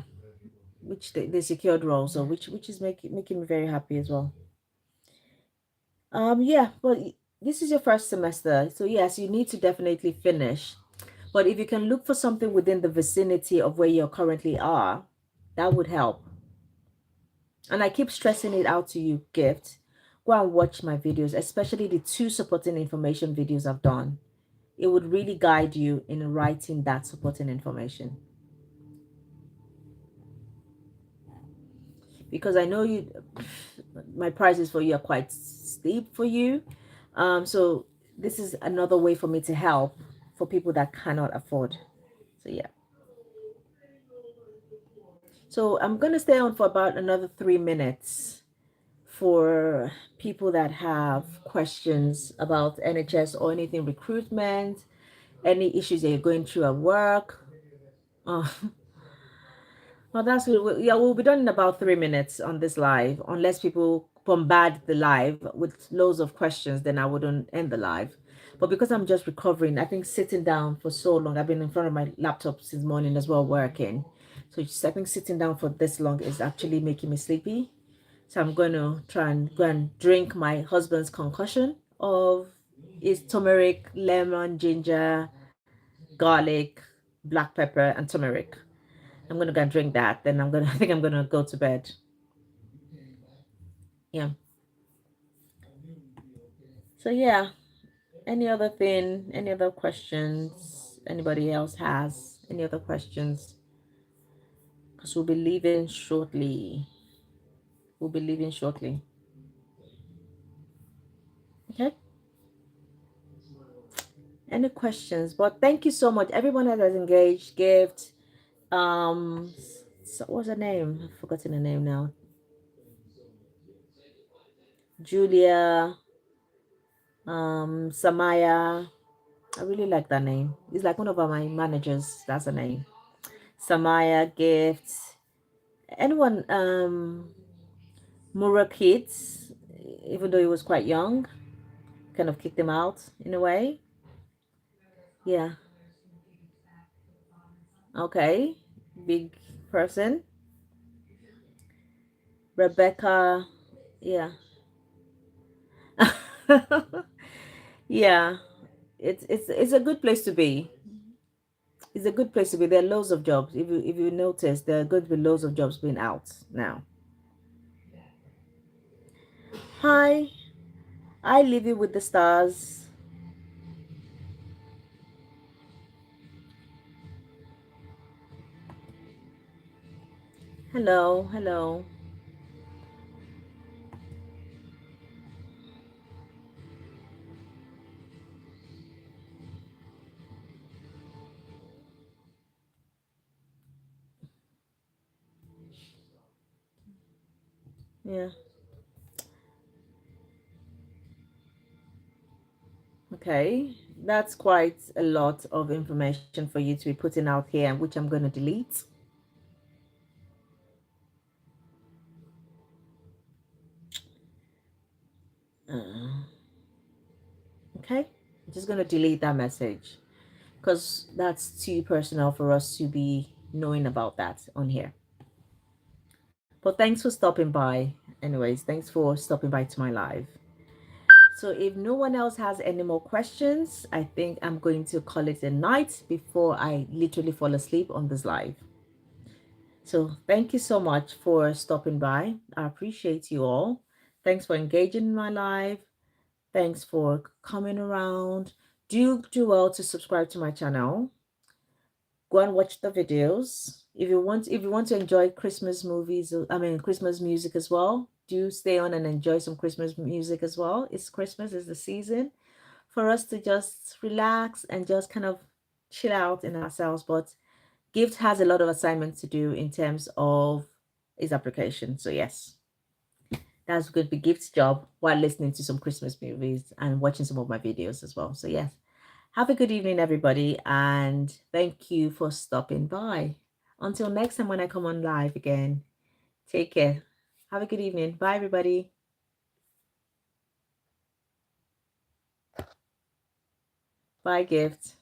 [SPEAKER 1] which they secured roles, so which is making me very happy as well. Yeah, but this is your first semester, so yes, you need to definitely finish. But if you can look for something within the vicinity of where you currently are, that would help. And I keep stressing it out to you, Gift. Go and watch my videos, especially the two supporting information videos I've done. It would really guide you in writing that supporting information. Because I know my prices for you are quite steep for you. So this is another way for me to help for people that cannot afford. So yeah. So I'm going to stay on for about another 3 minutes for people that have questions about NHS or anything recruitment, any issues that you're going through at work. Oh, well, that's good. Yeah, we'll be done in about 3 minutes on this live, unless people bombard the live with loads of questions, then I wouldn't end the live. But because I'm just recovering, I think sitting down for so long, I've been in front of my laptop since morning as well, working. So I think sitting down for this long is actually making me sleepy. So I'm going to try and go and drink my husband's concussion of is turmeric, lemon, ginger, garlic, black pepper, and turmeric. I'm going to go and drink that. Then I think I'm going to go to bed. Yeah. So yeah, any other thing, any other questions anybody else has? Any other questions? Because we'll be leaving shortly. We'll be leaving shortly. Okay. Any questions? But thank you so much. Everyone that has engaged, gift. So what's her name? I've forgotten her name now. Julia, Samaya. I really like that name. It's like one of my managers. That's her name. Samaya, gift. Anyone, Mura kids, even though he was quite young, kind of kicked him out in a way. Yeah. Okay. Big person. Rebecca. Yeah. Yeah. It's a good place to be. It's a good place to be. There are loads of jobs. If you notice, there are going to be loads of jobs being out now. Hi, I leave you with the stars. Hello, hello. Yeah. Okay. That's quite a lot of information for you to be putting out here, which I'm going to delete. Uh, okay. I'm just going to delete that message because that's too personal for us to be knowing about that on here. But thanks for stopping by. Anyways, thanks for stopping by to my live. So if no one else has any more questions, I think I'm going to call it a night before I literally fall asleep on this live. So thank you so much for stopping by. I appreciate you all. Thanks for engaging in my live. Thanks for coming around. Do well to subscribe to my channel. Go and watch the videos. If you want to enjoy Christmas movies, I mean Christmas music as well, do stay on and enjoy some Christmas music as well. It's Christmas is the season for us to just relax and just kind of chill out in ourselves. But Gift has a lot of assignments to do in terms of his application. So yes, that's going to be Gift's job while listening to some Christmas movies and watching some of my videos as well. So yes, have a good evening, everybody, and thank you for stopping by. Until next time when I come on live again, take care. Have a good evening. Bye, everybody. Bye, Gift.